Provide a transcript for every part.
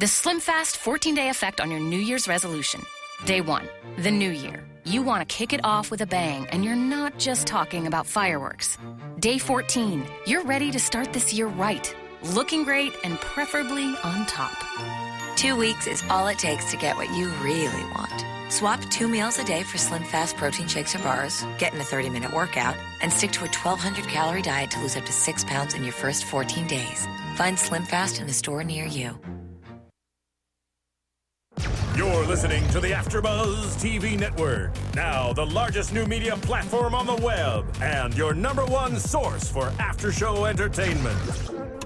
The Slim Fast 14-day effect on your New Year's resolution. Day 1, the new year. You want to kick it off with a bang, and you're not just talking about fireworks. Day 14, you're ready to start this year right, looking great and preferably on top. 2 weeks is all it takes to get what you really want. Swap 2 meals a day for Slim Fast protein shakes or bars, get in a 30-minute workout, and stick to a 1,200-calorie diet to lose up to 6 pounds in your first 14 days. Find Slim Fast in a store near you. You're listening to the AFTERBUZZ TV Network, now the largest new media platform on the web, and your #1 source for after-show entertainment.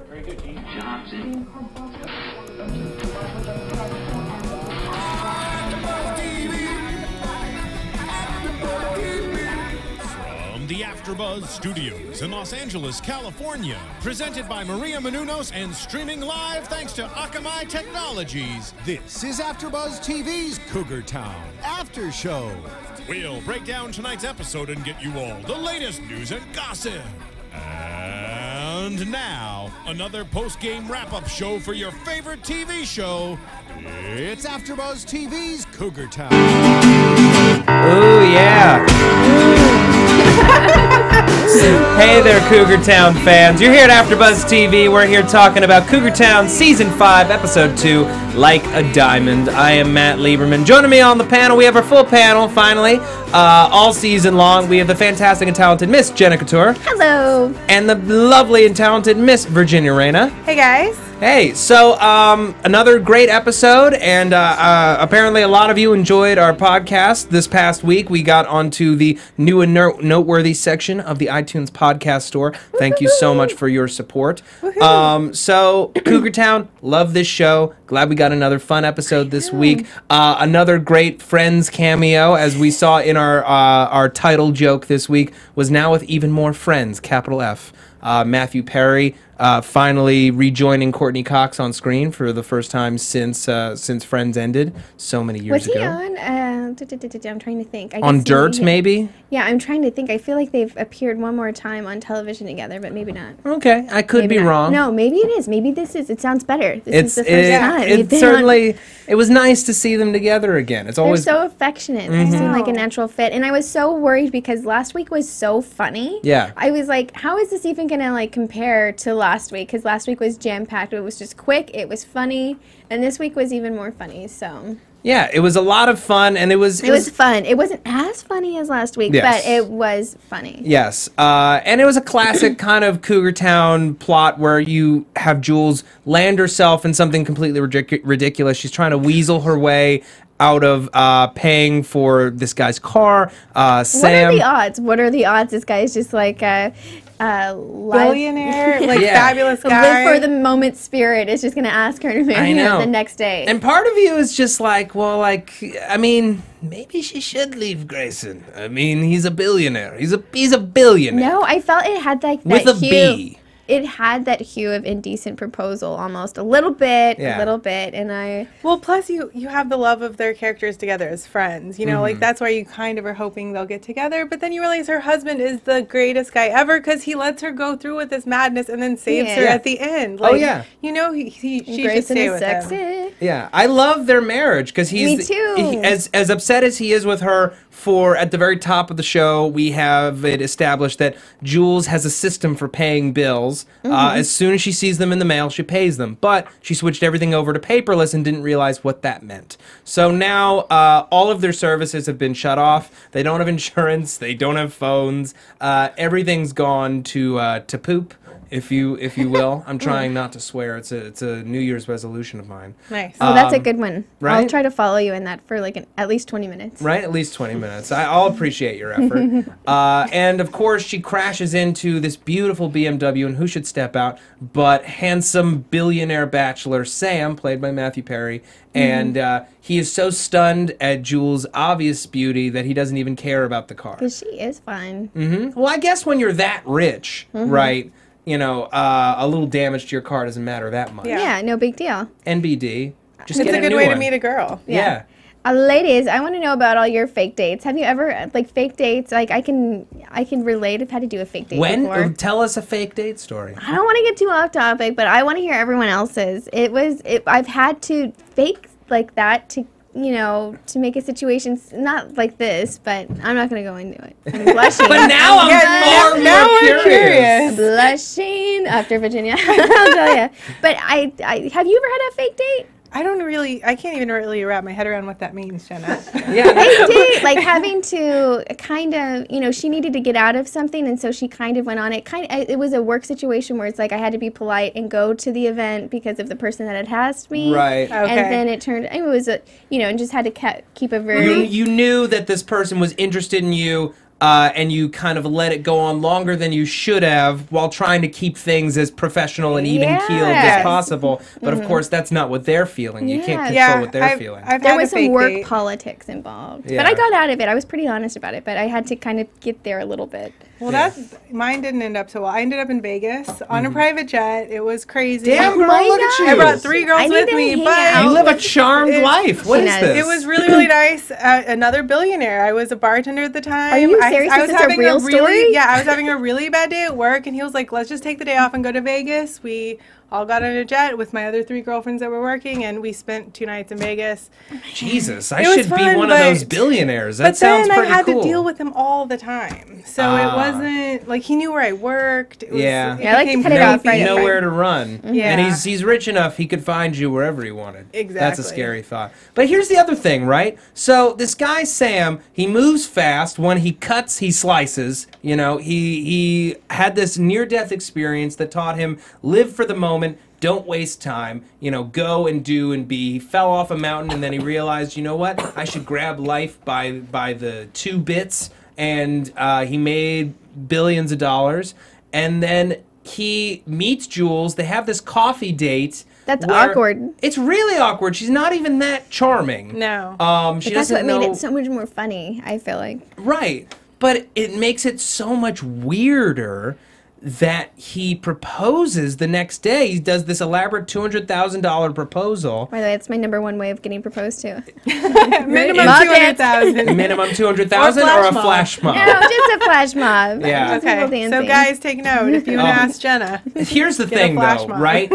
Very good, Dean Johnson. From the AFTERBUZZ Studios in Los Angeles, California, presented by Maria Menounos and streaming live thanks to Akamai Technologies, this is AFTERBUZZ TV's Cougar Town After Show. We'll break down tonight's episode and get you all the latest news and gossip. And now, another post-game wrap-up show for your favorite TV show. It's AFTERBUZZ TV's Cougar Town. Ooh, yeah. Hey there, Cougar Town fans. You're here at AFTERBUZZ TV. We're here talking about Cougar Town Season 5, Episode 2, Like a Diamond. I am Matt Lieberman. Joining me on the panel, we have our full panel, finally, all season long. We have the fantastic and talented Miss Jenna Couture. Hello. And the lovely and talented Miss Virginia Reyna. Hey, guys. Hey, so another great episode, and apparently a lot of you enjoyed our podcast this past week. We got onto the new and noteworthy section of the iTunes podcast store. Thank you so much for your support. So, Cougar Town, love this show. Glad we got another fun episode this week. Another great Friends cameo, as we saw in our title joke this week, was now with even more friends, capital F. Matthew Perry finally rejoining Courtney Cox on screen for the first time since Friends ended so many years ago. Was he on? I'm trying to think. On Dirt, maybe? Yeah, I'm trying to think. I feel like they've appeared one more time on television together, but maybe not. Okay, I could be wrong. No, maybe it is. Maybe this is. It sounds better. This is the first time. It certainly. It was nice to see them together again. It's always. They're so affectionate. They seem like a natural fit, and I was so worried because last week was so funny. Yeah. I was like, how is this even gonna like compare to last week? Because last week was jam packed. It was just quick. It was funny, and this week was even more funny. So. Yeah, it was a lot of fun, and it was fun. It wasn't as funny as last week, but it was funny. Yes, and it was a classic kind of Cougar Town plot where you have Jules land herself in something completely ridiculous. She's trying to weasel her way out of paying for this guy's car. Sam. What are the odds? What are the odds? This guy is just like billionaire, like fabulous guy. Live for the moment spirit is just going to ask her to marry him the next day. And part of you is just like, well, like, I mean, maybe she should leave Grayson. I mean, he's a billionaire. He's a billionaire. No, I felt it had like with that a hue. B. It had that hue of indecent proposal almost a little bit, and I... Well, plus you have the love of their characters together as friends, you know, like that's why you kind of are hoping they'll get together, but then you realize her husband is the greatest guy ever because he lets her go through with this madness and then saves her at the end. Like, you know, she should stay with him. Yeah, I love their marriage because he's... Me too. As upset as he is with her, at the very top of the show, we have it established that Jules has a system for paying bills. As soon as she sees them in the mail, she pays them. But she switched everything over to paperless and didn't realize what that meant. So now all of their services have been shut off. They don't have insurance. They don't have phones. Everything's gone to poop. If you will. I'm trying not to swear. It's a New Year's resolution of mine. Nice. Oh, that's a good one. Right? I'll try to follow you in that for like at least 20 minutes. Right? At least 20 minutes. I'll appreciate your effort. And of course, she crashes into this beautiful BMW, and who should step out but handsome billionaire bachelor Sam, played by Matthew Perry. And he is so stunned at Jules' obvious beauty that he doesn't even care about the car. Because she is fine. Well, I guess when you're that rich, right? You know, a little damage to your car doesn't matter that much. Yeah, no big deal. NBD. Just it's get a good new way one. to meet a girl. Yeah. Ladies, I want to know about all your fake dates. Have you ever, like, fake dates? Like, I can relate. I've had to do a fake date before. Tell us a fake date story. I don't want to get too off topic, but I want to hear everyone else's. I've had to fake like that to, you know, to make a situation not like this, but I'm not going to go into it. I'm blushing. But now I'm more curious. Blushing after Virginia, I'll tell you. But have you ever had a fake date? I can't even really wrap my head around what that means, Jenna. Yeah, Fake date, like having to kind of, you know, she needed to get out of something, and so she kind of went on it. It was a work situation where it's like I had to be polite and go to the event because of the person that had asked me. Right. Okay. And then it was and just had to keep a very. You knew that this person was interested in you. And you kind of let it go on longer than you should have while trying to keep things as professional and even-keeled as possible. But, of course, that's not what they're feeling. You can't control what they're feeling. There was some work politics involved. Yeah. But I got out of it. I was pretty honest about it, but I had to kind of get there a little bit. Well, mine didn't end up so well. I ended up in Vegas on a private jet. It was crazy. Damn, girl, look at you. I brought 3 girls with me. But you live a charmed life. What is this? It was really, really nice. Another billionaire. I was a bartender at the time. Are you serious? I was having a real story? Yeah, I was having a really bad day at work, and he was like, let's just take the day off and go to Vegas. We all got on a jet with my other 3 girlfriends that were working, and we spent 2 nights in Vegas. Jesus, I should be one of those billionaires. That sounds pretty cool. But then I had to deal with him all the time. So it wasn't, like, he knew where I worked. It I like to cut it off right up. Nowhere to run. Yeah. And he's rich enough, he could find you wherever he wanted. Exactly. That's a scary thought. But here's the other thing, right? So this guy, Sam, he moves fast. When he cuts, he slices. You know, he had this near-death experience that taught him, live for the moment, don't waste time, you know, go and do and be. He fell off a mountain, and then he realized, you know what, I should grab life by the 2 bits, and he made billions of dollars. And then he meets Jules. They have this coffee date. That's awkward. It's really awkward. She's not even that charming. No. She that's doesn't what made it so much more funny, I feel like. Right. But it makes it so much weirder that he proposes the next day. He does this elaborate $200,000 proposal. By the way, that's my #1 way of getting proposed to. Minimum 200,000. Minimum 200,000 or a flash mob? No, just a flash mob. Yeah. Okay. So guys, take note. If you want to ask Jenna. Here's the thing, though, right?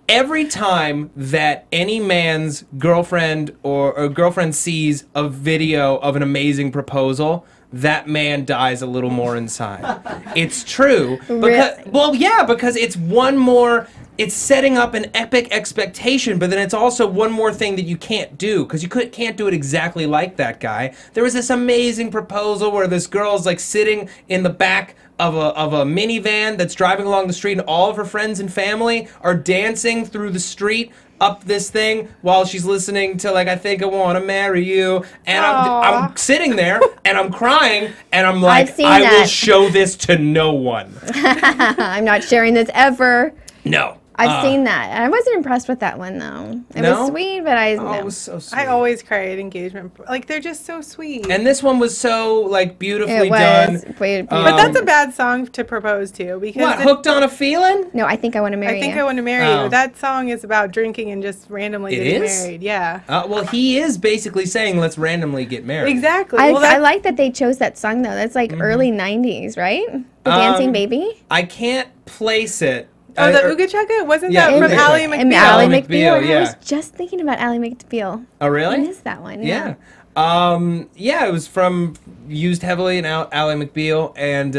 Every time that any man's girlfriend or girlfriend sees a video of an amazing proposal, that man dies a little more inside. It's true. Because it's one more, it's setting up an epic expectation, but then it's also one more thing that you can't do, because you can't do it exactly like that guy. There was this amazing proposal where this girl's like sitting in the back of a minivan that's driving along the street, and all of her friends and family are dancing through the street up this thing while she's listening to, like, I Think I Want to Marry You, and I'm sitting there and I'm crying and I'm like, I will show this to no one. I'm not sharing this ever. No. I've seen that. I wasn't impressed with that one, though. It was sweet, but it was so sweet. I always cry at engagement. Like, they're just so sweet. And this one was so, like, beautifully done. But that's a bad song to propose to. Because what, Hooked on a Feeling? No, I Think I Want to Marry You. I Think I Want to Marry You. That song is about drinking and just randomly getting married. Yeah. Well, he is basically saying, let's randomly get married. Exactly. I like that they chose that song, though. That's, like, early 90s, right? The Dancing Baby? I can't place it. Oh, the Ooga Chugga? Wasn't that from Ally McBeal? Ally McBeal, yeah. I was just thinking about Ally McBeal. Oh, really? I missed that one, yeah. It was used heavily in Ally McBeal, and,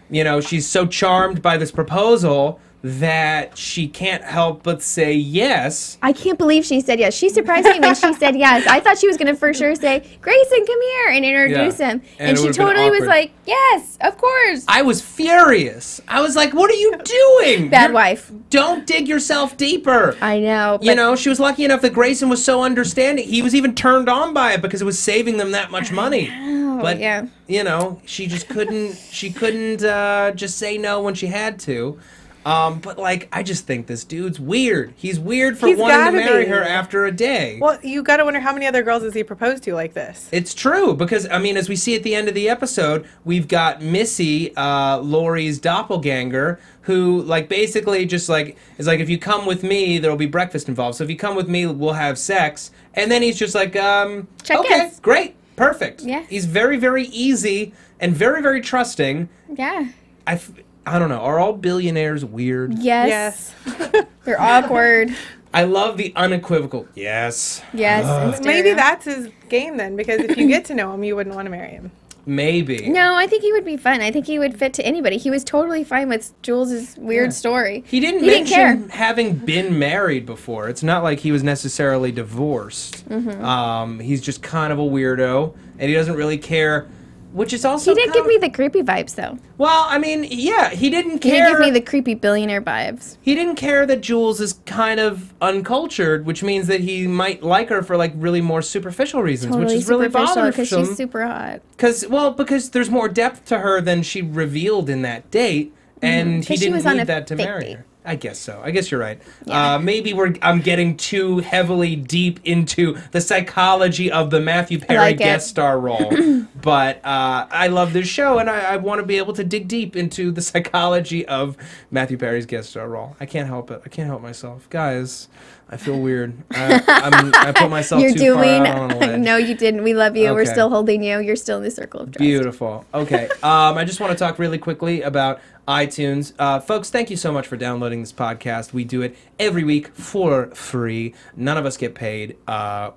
you know, she's so charmed by this proposal that she can't help but say yes. I can't believe she said yes. She surprised me when she said yes. I thought she was going to for sure say, Grayson, come here, and introduce him. And she totally was like, yes, of course. I was furious. I was like, what are you doing? Bad wife. Don't dig yourself deeper. I know. You know, she was lucky enough that Grayson was so understanding. He was even turned on by it because it was saving them that much money. But, you know, she just couldn't, just say no when she had to. But like, I just think this dude's weird. He's weird for wanting to marry her after a day. Well, you got to wonder how many other girls has he proposed to like this? It's true, because, I mean, as we see at the end of the episode, we've got Missy, Laurie's doppelganger, who, like, basically just, like, is like, if you come with me, there'll be breakfast involved. So if you come with me, we'll have sex. And then he's just like, okay, great, perfect. Yeah. He's very, very easy and very, very trusting. Yeah. I don't know. Are all billionaires weird? Yes. They're awkward. I love the unequivocal yes. Yes. Maybe that's his game then, because if you get to know him, you wouldn't want to marry him. Maybe. No, I think he would be fun. I think he would fit to anybody. He was totally fine with Jules' weird story. He didn't mention having been married before. It's not like he was necessarily divorced. He's just kind of a weirdo, and he doesn't really care. Which is also he did give me the creepy vibes, though. Well, I mean, yeah, he didn't care. He did give me the creepy billionaire vibes. He didn't care that Jules is kind of uncultured, which means that he might like her for like really more superficial reasons, Totally which is really bothersome. because she's super hot. Because there's more depth to her than she revealed in that date, and he didn't need that to marry her. I guess so. I guess you're right. Yeah. Maybe I'm getting too heavily deep into the psychology of the Matthew Perry guest star role. But I love this show, and I want to be able to dig deep into the psychology of Matthew Perry's guest star role. I can't help it. I can't help myself. Guys, I feel weird. I put myself too far out on a ledge. No, you didn't. We love you. Okay. We're still holding you. You're still in the circle of trust. Beautiful. Okay. I just want to talk really quickly about iTunes. Folks, thank you so much for downloading this podcast. We do it every week for free. None of us get paid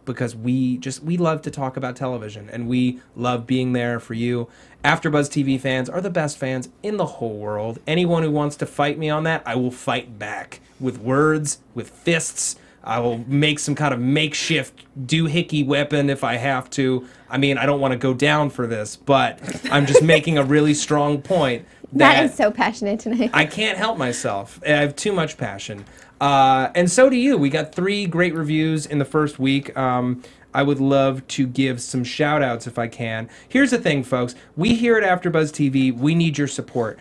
because we love to talk about television, and we love being there for you. AfterBuzz TV fans are the best fans in the whole world. Anyone who wants to fight me on that, I will fight back with words, with fists. I will make some kind of makeshift doohickey weapon if I have to. I mean, I don't want to go down for this, but I'm just making a really strong point. Matt is so passionate tonight. I can't help myself. I have too much passion. And so do you. We got 3 great reviews in the first week. I would love to give some shout-outs if I can. Here's the thing, folks. We here at AfterBuzz TV, we need your support.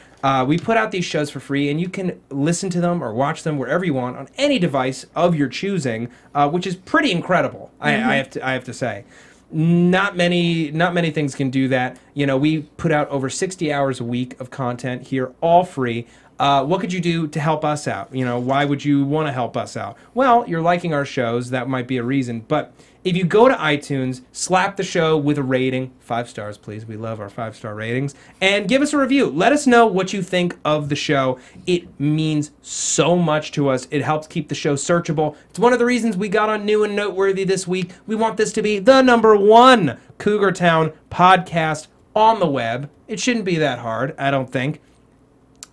We put out these shows for free, and you can listen to them or watch them wherever you want on any device of your choosing, which is pretty incredible, I have to say. Not many things can do that. You know, we put out over 60 hours a week of content here, all free. What could you do to help us out? You know, why would you want to help us out? Well, you're liking our shows. That might be a reason. But if you go to iTunes, slap the show with a rating, 5 stars, please. We love our 5-star ratings. And give us a review. Let us know what you think of the show. It means so much to us. It helps keep the show searchable. It's one of the reasons we got on New and Noteworthy this week. We want this to be the #1 Cougar Town podcast on the web. It shouldn't be that hard, I don't think.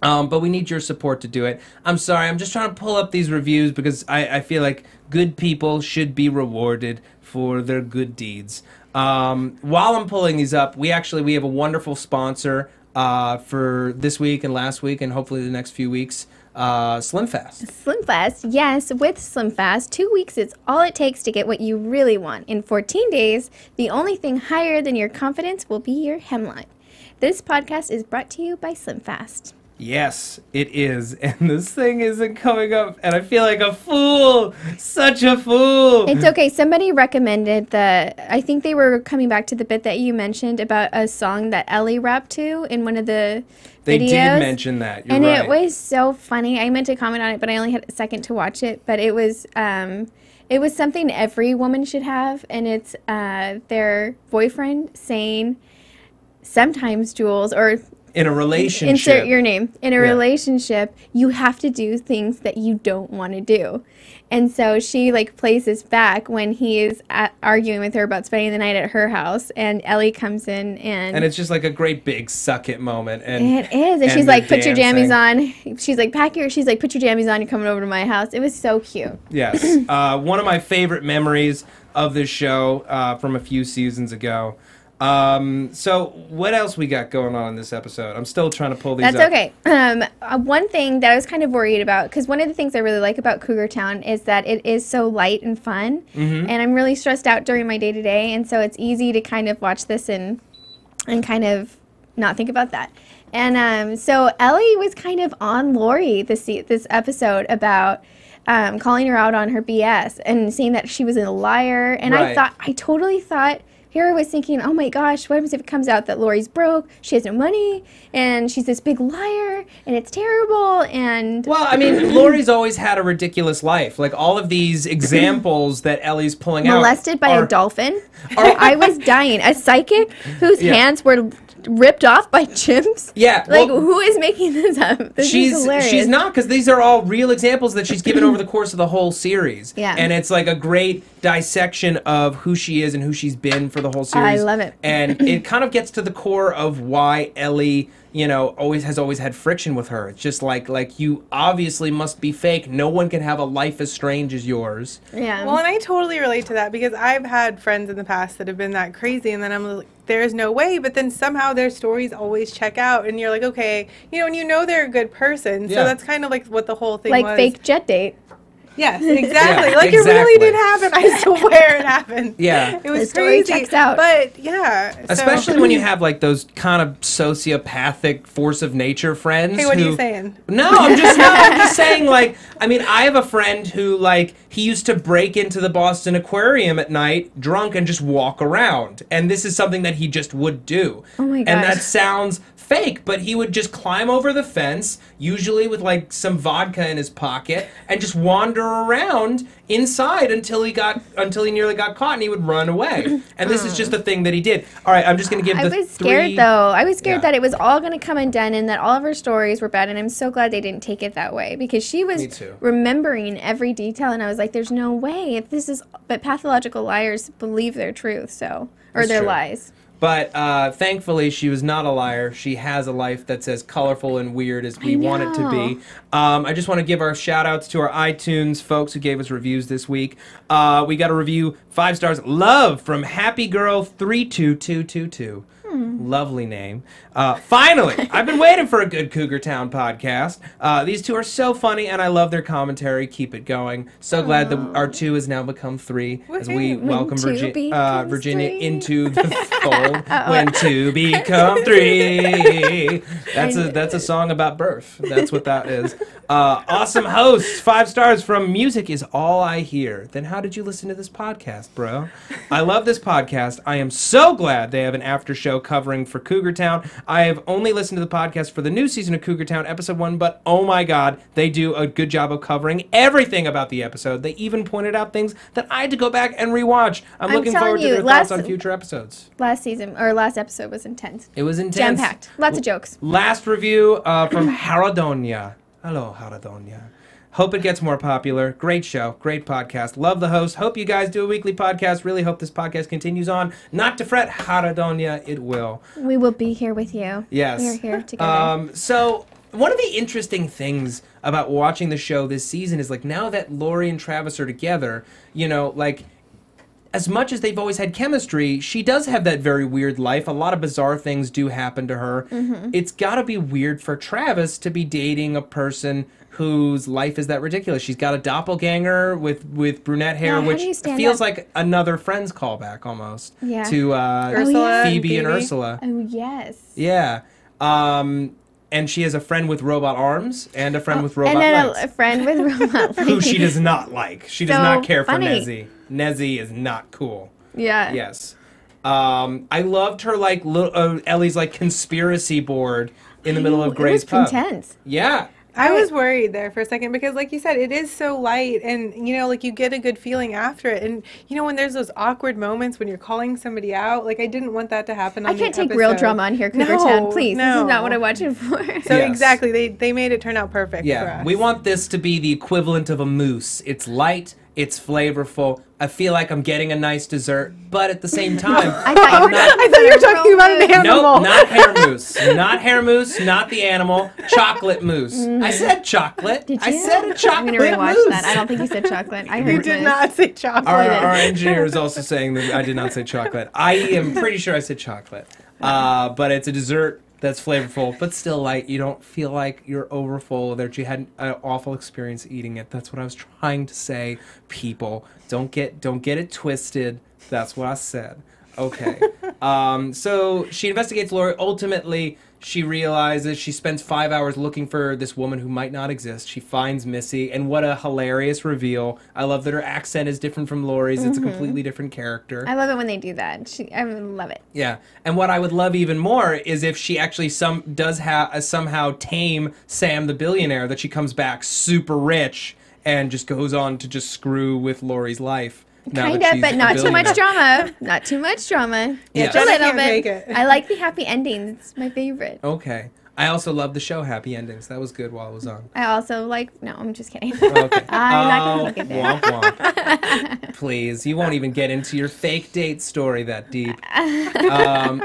But we need your support to do it. I'm sorry, I'm just trying to pull up these reviews because I feel like good people should be rewarded for their good deeds. While I'm pulling these up, we have a wonderful sponsor for this week and last week and hopefully the next few weeks. SlimFast. SlimFast, yes. With SlimFast, 2 weeks is all it takes to get what you really want. In 14 days, the only thing higher than your confidence will be your hemline. This podcast is brought to you by SlimFast. Yes, it is. And this thing isn't coming up. And I feel like a fool. Such a fool. It's okay. Somebody recommended I think they were coming back to the bit that you mentioned about a song that Ellie rapped to in one of the They videos. did mention that. You're and right. it was so funny. I meant to comment on it, but I only had a second to watch it. But it was something every woman should have. And it's their boyfriend saying, sometimes, Jules, or... in a relationship. Insert your name. In a relationship, you have to do things that you don't want to do. And so she plays this back when he is arguing with her about spending the night at her house, and Ellie comes in and it's just like a great big suck it moment. And it is. And she's like, put your jammies on. She's like, put your jammies on, you're coming over to my house. It was so cute. Yes. One of my favorite memories of this show from a few seasons ago. So what else we got going on in this episode? I'm still trying to pull these up. That's okay. One thing that I was kind of worried about, because one of the things I really like about Cougar Town is that it is so light and fun, and I'm really stressed out during my day-to-day, and so it's easy to kind of watch this and kind of not think about that. And so Ellie was kind of on Laurie this episode about calling her out on her BS and saying that she was a liar. And Right. I totally thought, here I was thinking, oh my gosh, what happens if it comes out that Laurie's broke, she has no money, and she's this big liar, and it's terrible, and... Well, I mean, Laurie's always had a ridiculous life. Like, all of these examples that Ellie's pulling out Molested by a dolphin. I was dying. A psychic whose hands were ripped off by chimps? Yeah. Like, well, who is making this up? This is hilarious. She's not, because these are all real examples that she's given over the course of the whole series. Yeah. And it's like a great dissection of who she is and who she's been for the whole series. I love it. And it kind of gets to the core of why Ellie, you know, always had friction with her. It's just like you obviously must be fake. No one can have a life as strange as yours. Yeah. Well, and I totally relate to that because I've had friends in the past that have been that crazy, and then I'm like, there's no way, but then somehow their stories always check out, and you're like, okay, you know, and you know they're a good person, so that's kind of like what the whole thing was. Like fake jet date. Yes, exactly. Yeah, like it really did happen. I swear it happened. Yeah. It was The story crazy. checks out. But yeah. So. Especially when you have like those kind of sociopathic force of nature friends. Hey, what who, are you saying? No, I'm just saying, like, I mean, I have a friend who, like, he used to break into the Boston Aquarium at night drunk and just walk around. And this is something that he just would do. Oh my And gosh. that sounds fake, but he would just climb over the fence, usually with like some vodka in his pocket, and just wander around inside until he nearly got caught, and he would run away. And this is just a thing that he did. All right, I'm just gonna give I the was scared three... though. I was scared Yeah. that it was all going to come undone and that all of her stories were bad. And I'm so glad they didn't take it that way because she Me was too. remembering every detail. And I was like, there's no way. If this is, but pathological liars believe their truth, so or That's their true. lies. But thankfully, she was not a liar. She has a life that's as colorful and weird as we want it to be. I just want to give our shout-outs to our iTunes folks who gave us reviews this week. We got a review, 5 stars, love from Happy Girl 32222. Lovely name. Finally, I've been waiting for a good Cougar Town podcast. These two are so funny, and I love their commentary. Keep it going. So glad that our 2 has now become 3 as we welcome Virginia into the fold. When 2 become 3. That's a song about birth. That's what that is. Awesome hosts. 5 stars from Music Is All I Hear. Then how did you listen to this podcast, bro? I love this podcast. I am so glad they have an after show covering for Cougar Town. I have only listened to the podcast for the new season of Cougar Town, episode 1, but oh my god, they do a good job of covering everything about the episode. They even pointed out things that I had to go back and rewatch. I'm looking forward to their thoughts on future episodes. Last episode was intense. It was intense. Jam-packed. Lots of jokes. Last review from Haradonia. Hello, Haradonia. Hope it gets more popular. Great show. Great podcast. Love the host. Hope you guys do a weekly podcast. Really hope this podcast continues on. Not to fret, Haradonia, it will. We will be here with you. Yes. We are here together. So, one of the interesting things about watching the show this season is, like, now that Laurie and Travis are together, you know, like, as much as they've always had chemistry, she does have that very weird life. A lot of bizarre things do happen to her. Mm-hmm. It's got to be weird for Travis to be dating a person whose life is that ridiculous. She's got a doppelganger with brunette hair, Yeah, how which do you stand feels up? like another Friends callback almost Yeah. to Ursula and Phoebe and Phoebe. Ursula. Oh, yes. Yeah. And she has a friend with robot arms and a friend with robot And then legs. a friend with robot legs. Who she does not like. She does So not care funny. for Nezzy. Nezzy is not cool. Yeah. Yes. I loved her, like, Ellie's, like, conspiracy board in the middle of Gray's It was pub. intense. Yeah. I was worried there for a second because, like you said, it is so light and, you know, like you get a good feeling after it. And, you know, when there's those awkward moments when you're calling somebody out, like I didn't want that to happen on I can't take real drama on here, Cougar Town. Please, this is not what I watch it for. So Yes. exactly, they made it turn out perfect for Yeah. us. We want this to be the equivalent of a mousse. It's light. It's flavorful. I feel like I'm getting a nice dessert, but at the same time, I thought you were talking about an animal. Nope, not hair mousse. Not hair mousse, not the animal. Chocolate mousse. I said chocolate. Did I you? said a I'm chocolate gonna rewatch mousse. that. I don't think you said chocolate. I heard You did mousse. not say chocolate. Our engineer is also saying that I did not say chocolate. I am pretty sure I said chocolate. But it's a dessert that's flavorful, but still light. You don't feel like you're overfull, that you had an awful experience eating it. That's what I was trying to say, people. Don't get it twisted. That's what I said. Okay. So she investigates Laurie. Ultimately, she realizes she spends 5 hours looking for this woman who might not exist. She finds Missy, and what a hilarious reveal. I love that her accent is different from Laurie's. It's a completely different character. I love it when they do that. I love it. Yeah, and what I would love even more is if she actually somehow tame Sam the billionaire, that she comes back super rich and just goes on to just screw with Laurie's life. Kind of, but not too much drama. Not too much drama. Yeah. Just a little Can't make it. bit. I like the happy endings. It's my favorite. Okay. I also love the show Happy Endings. That was good while it was on. I also like... No, I'm just kidding. Okay. I'm not going to look at that. Womp womp. Please, you won't even get into your fake date story that deep.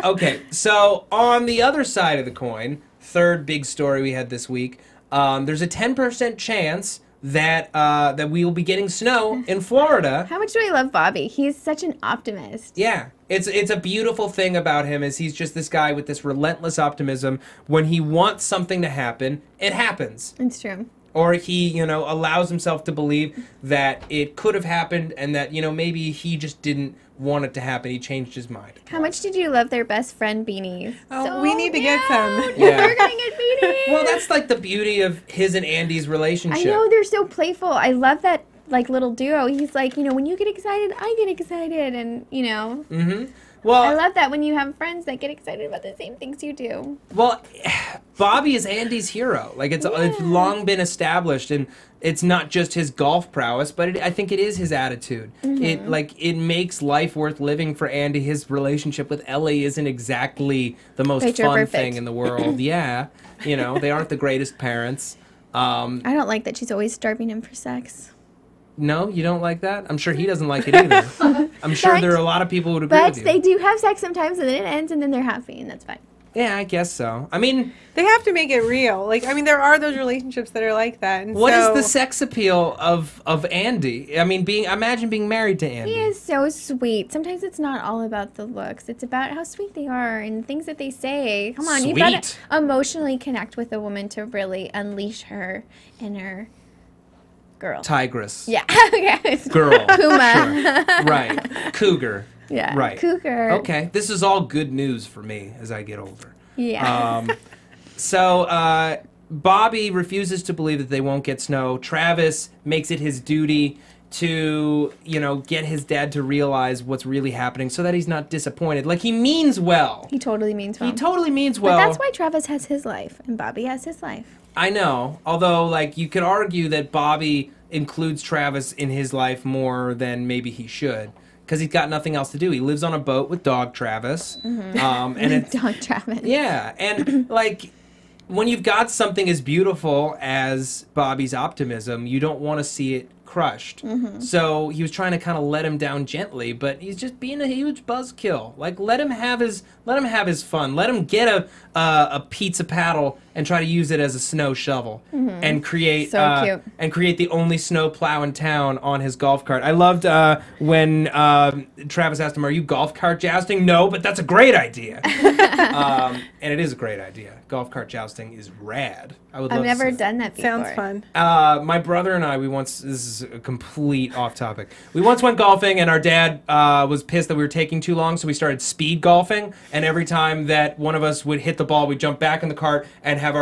Okay, so on the other side of the coin, third big story we had this week, there's a 10% chance that we will be getting snow in Florida. How much do I love Bobby? He's such an optimist. Yeah, it's a beautiful thing about him is he's just this guy with this relentless optimism. When he wants something to happen, it happens. It's true. Or he, allows himself to believe that it could have happened and that, maybe he just didn't want it to happen. He changed his mind. How much did you love their best friend beanies? Oh, we need to get some. Yeah. We're going to get beanies. Well, that's like the beauty of his and Andy's relationship. I know, they're so playful. I love that, little duo. He's like, when you get excited, I get excited. And, Mm-hmm. Well, I love that when you have friends that get excited about the same things you do. Well, Bobby is Andy's hero. It's long been established, and it's not just his golf prowess, but I think it is his attitude. It makes life worth living for Andy. His relationship with Ellie isn't exactly the most fun thing in the world. Yeah, they aren't the greatest parents. I don't like that she's always starving him for sex. No, you don't like that? I'm sure he doesn't like it either. I'm sure there are a lot of people who would agree with you. But they do have sex sometimes, and then it ends, and then they're happy, and that's fine. Yeah, I guess so. I mean... They have to make it real. There are those relationships that are like that. And what is the sex appeal of Andy? I mean, imagine being married to Andy. He is so sweet. Sometimes it's not all about the looks. It's about how sweet they are and things that they say. Come on, you've got to emotionally connect with a woman to really unleash her inner... girl. Tigress. Yeah. Okay. Girl. Puma. Sure. Right. Cougar. Yeah. Right. Cougar. Okay. This is all good news for me as I get older. Yeah. So Bobby refuses to believe that they won't get snow. Travis makes it his duty to, get his dad to realize what's really happening so that he's not disappointed. He means well. He totally means well. He totally means well. But that's why Travis has his life and Bobby has his life. I know. Although, you could argue that Bobby includes Travis in his life more than maybe he should. Because he's got nothing else to do. He lives on a boat with Dog Travis. And it's, Dog Travis. Yeah. And, when you've got something as beautiful as Bobby's optimism, you don't want to see it crushed. So he was trying to kind of let him down gently, but he's just being a huge buzzkill. Let him have his fun. Let him get a pizza paddle and try to use it as a snow shovel and create the only snow plow in town on his golf cart. I loved when Travis asked him, "Are you golf cart jousting?" "No, but that's a great idea." And it is a great idea. Golf cart jousting is rad. I've never done that before. Sounds fun. My brother and I, this is a complete off topic. We once went golfing, and our dad was pissed that we were taking too long, so we started speed golfing. And every time that one of us would hit the ball, we'd jump back in the cart and have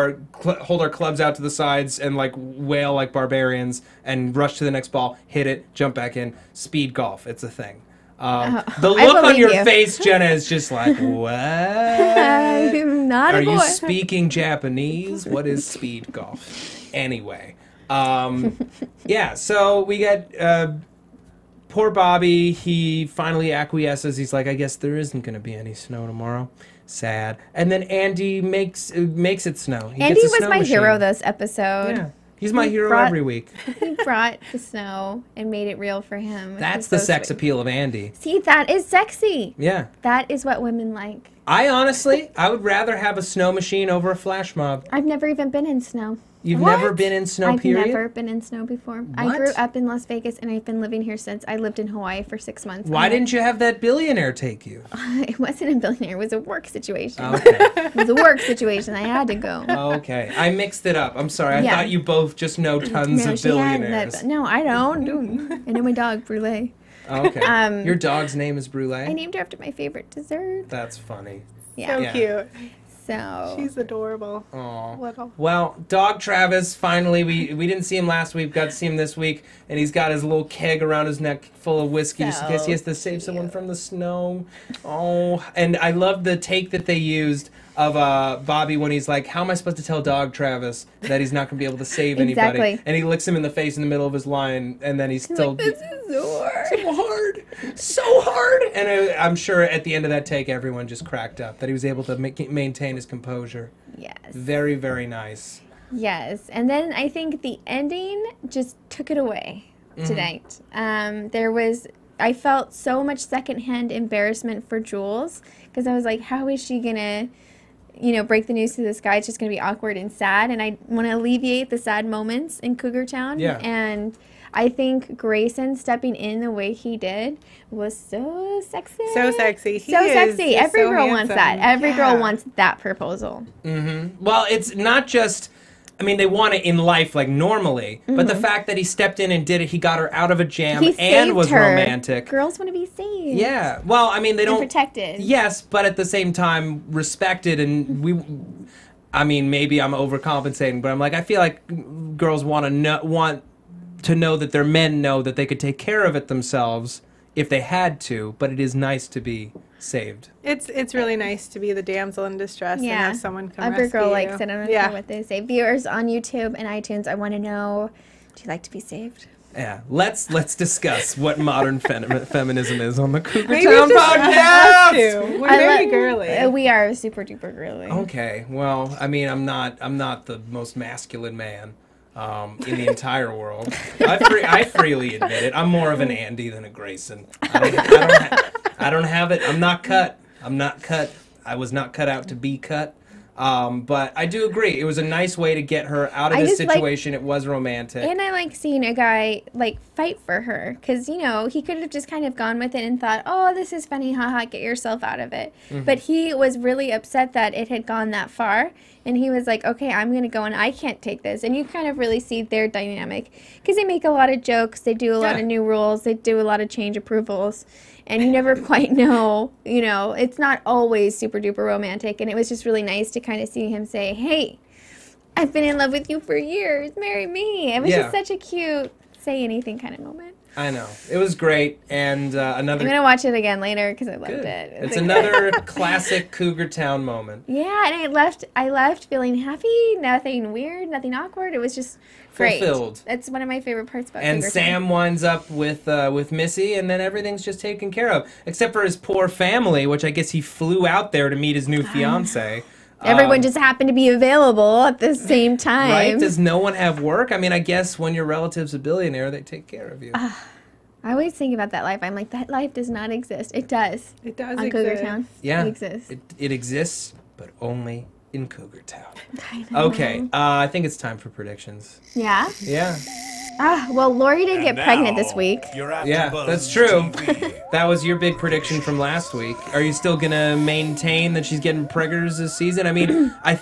hold our clubs out to the sides and wail like barbarians and rush to the next ball, hit it, jump back in. Speed golf, it's a thing. The look on your face, Jenna, is just like, what? I'm not Are a boy. you speaking Japanese? What is speed golf? Anyway. Yeah, so we got poor Bobby. He finally acquiesces. He's like, I guess there isn't going to be any snow tomorrow. Sad. And then Andy makes it snow. Andy was my hero this episode. Yeah. He's my hero every week. He brought the snow and made it real for him. That's the sex appeal of Andy. See, that is sexy. Yeah. That is what women like. I would rather have a snow machine over a flash mob. I've never even been in snow. You've never been in snow, period? I've never been in snow before. What? I grew up in Las Vegas, and I've been living here since. I lived in Hawaii for 6 months. Why didn't you have that billionaire take you? It wasn't a billionaire. It was a work situation. Okay. It was a work situation. I had to go. Okay. I mixed it up. I'm sorry. I thought you both just know tons of billionaires. No, I don't. I know my dog, Brulee. Okay. Your dog's name is Brulee? I named her after my favorite dessert. That's funny. Yeah. So cute. So she's adorable. Aw. Little. Well, dog Travis, finally, we didn't see him last week, got to see him this week, and he's got his little keg around his neck full of whiskey just in case he has to save someone from the snow. Oh, and I love the take that they used of Bobby when he's like, how am I supposed to tell dog Travis that he's not going to be able to save anybody? Exactly. And he licks him in the face in the middle of his line, and then he's still... Like, this is so hard. So hard. So hard. And I'm sure at the end of that take, everyone just cracked up that he was able to maintain his composure. Yes. Very, very nice. Yes. And then I think the ending just took it away tonight. I felt so much secondhand embarrassment for Jules because I was like, how is she going to, break the news to this guy? It's just going to be awkward and sad. And I want to alleviate the sad moments in Cougar Town. Yeah. And I think Grayson stepping in the way he did was so sexy. So sexy. So sexy. Every girl wants that. Every girl wants that proposal. Mm-hmm. Well, it's not just... I mean, they want it in life, like, normally. But the fact that he stepped in and did it, he got her out of a jam and was romantic. Girls want to be saved. Yeah. Well, I mean, they don't... protected. Yes, but at the same time, respected. And I mean, maybe I'm overcompensating, but I'm like, I feel like girls want to know that their men know that they could take care of it themselves if they had to, but it is nice to be saved. It's really nice to be the damsel in distress and have someone come Every rescue girl you. likes it. I don't care what they say. Viewers on YouTube and iTunes, I want to know, do you like to be saved? Yeah, let's discuss what modern feminism is on the Cougar Maybe Town just have to. podcast. We're very girly. We are super duper girly. Okay, well, I mean, I'm not the most masculine man in the entire world. I freely admit it. I'm more of an Andy than a Grayson. I don't have it. I'm not cut. I was not cut out to be cut. But I do agree. It was a nice way to get her out of this situation. It was romantic. And I like seeing a guy, fight for her. Because, he could have just kind of gone with it and thought, oh, this is funny, haha, get yourself out of it. But he was really upset that it had gone that far. And he was like, okay, I'm going to go and I can't take this. And you kind of really see their dynamic. Because they make a lot of jokes. They do a lot of new rules. They do a lot of change approvals. And you never quite know, it's not always super duper romantic. And it was just really nice to kind of see him say, hey, I've been in love with you for years. Marry me. It was just such a cute say anything kind of moment. I know. It was great. And another... I'm going to watch it again later because I loved it. It's another classic Cougar Town moment. Yeah, and I left feeling happy, nothing weird, nothing awkward. It was just great. Fulfilled. That's one of my favorite parts about And Cougar Sam Town. winds up with Missy, and then everything's just taken care of. Except for his poor family, which I guess he flew out there to meet his new fiancée. Everyone just happened to be available at the same time. Right? Does no one have work? I mean, I guess when your relative's a billionaire, they take care of you. I always think about that life. I'm like, that life does not exist. It does. It does on exist. Cougar Town. Yeah. It exists. It exists, but only in Cougar Town. I know. Okay, I think it's time for predictions. Yeah? Yeah. Well, Laurie didn't get pregnant this week. Yeah, that's true. That was your big prediction from last week. Are you still going to maintain that she's getting preggers this season? I mean, I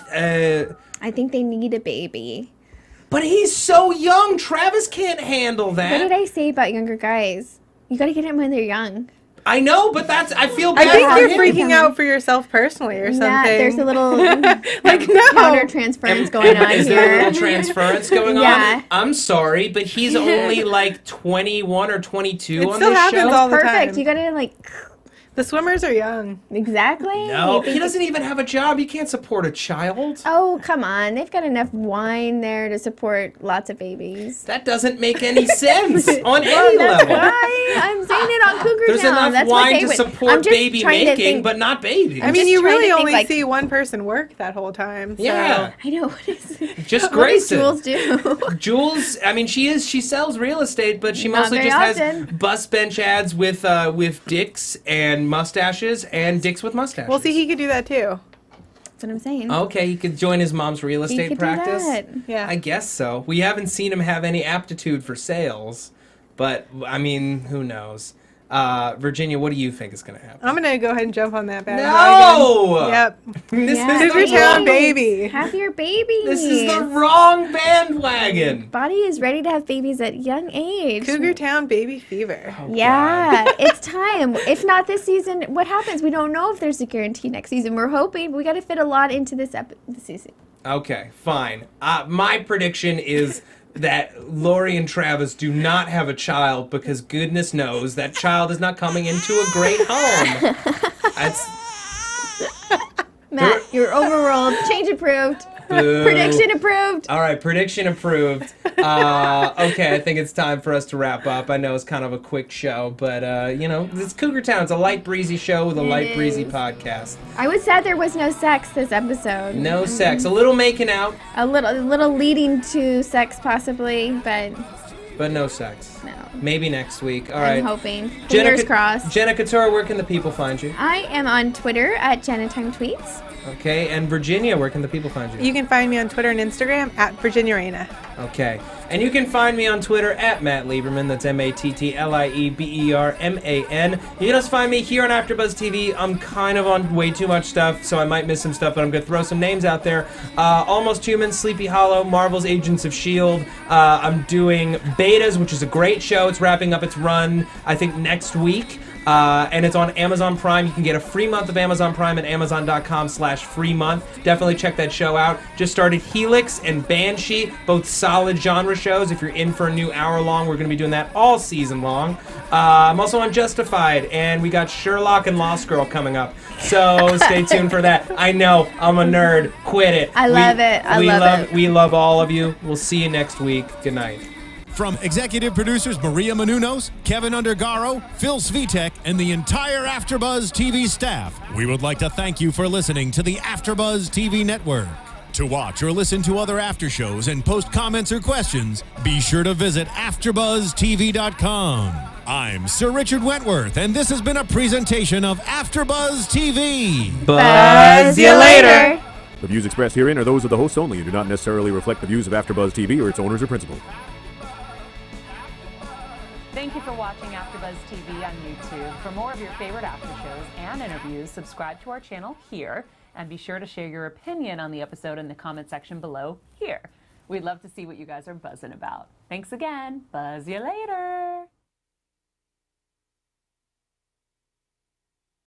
think they need a baby. But he's so young. Travis can't handle that. What did I say about younger guys? You gotta get them when they're young. I know, but I feel bad I think for you're him. freaking out for yourself personally or something. Yeah, there's a little counter-transference going on Is here. there a little transference going Yeah. on? I'm sorry, but he's only like 21 or 22 on still this happens show. all the Perfect. time. You gotta The swimmers are young. exactly. No, You think he doesn't even have a job. He can't support a child. Oh, come on. They've got enough wine there to support lots of babies. That doesn't make any sense on any That's level. why I'm saying it on Cougar There's Town. enough That's what wine they to would. support I'm just baby trying to making, think- but not babies. I mean, just you trying to really think, only like- see one person work that whole time. So. Yeah. I know. What is Just what does Grayson. Jules do? Jules, I mean, she sells real estate, but she Not mostly very just has often. bus bench ads with dicks and mustaches and dicks with mustaches. Well, see, he could do that too. That's what I'm saying. Okay, he could join his mom's real He estate could practice. do that. Yeah. I guess so. We haven't seen him have any aptitude for sales, but I mean, who knows? Virginia, what do you think is going to happen? I'm going to go ahead and jump on that bandwagon. No! Yep. This is Cougar Town baby. Have your baby. This is the wrong bandwagon. Body is ready to have babies at young age. Cougar Town baby fever. Oh, yeah, it's time. If not this season, what happens? We don't know if there's a guarantee next season. We're hoping. We got to fit a lot into this season. Okay, fine. My prediction is that Laurie and Travis do not have a child because goodness knows that child is not coming into a great home. Matt, you're overruled. Change approved. Boo. Prediction approved. All right, prediction approved. Okay, I think it's time for us to wrap up. I know it's kind of a quick show, but, you know, it's Cougar Town. It's a light, breezy show with a light, breezy podcast. I was sad there was no sex this episode. No sex. A little making out. A little leading to sex, possibly, but no sex. No. Maybe next week. All right. I'm hoping. Fingers crossed. Jenna Couture, where can the people find you? I am on Twitter at JennaTimeTweets. Okay, and Virginia, where can the people find you? You can find me on Twitter and Instagram at Virginia Reyna. Okay, and you can find me on Twitter at Matt Lieberman. That's MattLieberman. You can also find me here on AfterBuzz TV. I'm kind of on way too much stuff, so I might miss some stuff, but I'm going to throw some names out there. Almost Human, Sleepy Hollow, Marvel's Agents of S.H.I.E.L.D. I'm doing Betas, which is a great show. It's wrapping up its run, I think, next week. And it's on Amazon Prime. You can get a free month of Amazon Prime at Amazon.com/free month. Definitely check that show out. Just started Helix and Banshee, both solid genre shows. If you're in for a new hour-long, we're going to be doing that all season long. I'm also on Justified, and we got Sherlock and Lost Girl coming up. So stay tuned for that. I know, I'm a nerd. Quit it. I love it. I love it. We love all of you. We'll see you next week. Good night. From executive producers Maria Menounos, Kevin Undergaro, Phil Svitek, and the entire AfterBuzz TV staff, we would like to thank you for listening to the AfterBuzz TV network. To watch or listen to other after shows and post comments or questions, be sure to visit AfterBuzzTV.com. I'm Sir Richard Wentworth, and this has been a presentation of AfterBuzz TV. Buzz you later. The views expressed herein are those of the hosts only and do not necessarily reflect the views of AfterBuzz TV or its owners or principals. Thank you for watching AfterBuzz TV on YouTube. For more of your favorite after shows and interviews, subscribe to our channel here, and be sure to share your opinion on the episode in the comment section below here. We'd love to see what you guys are buzzing about. Thanks again. Buzz you later.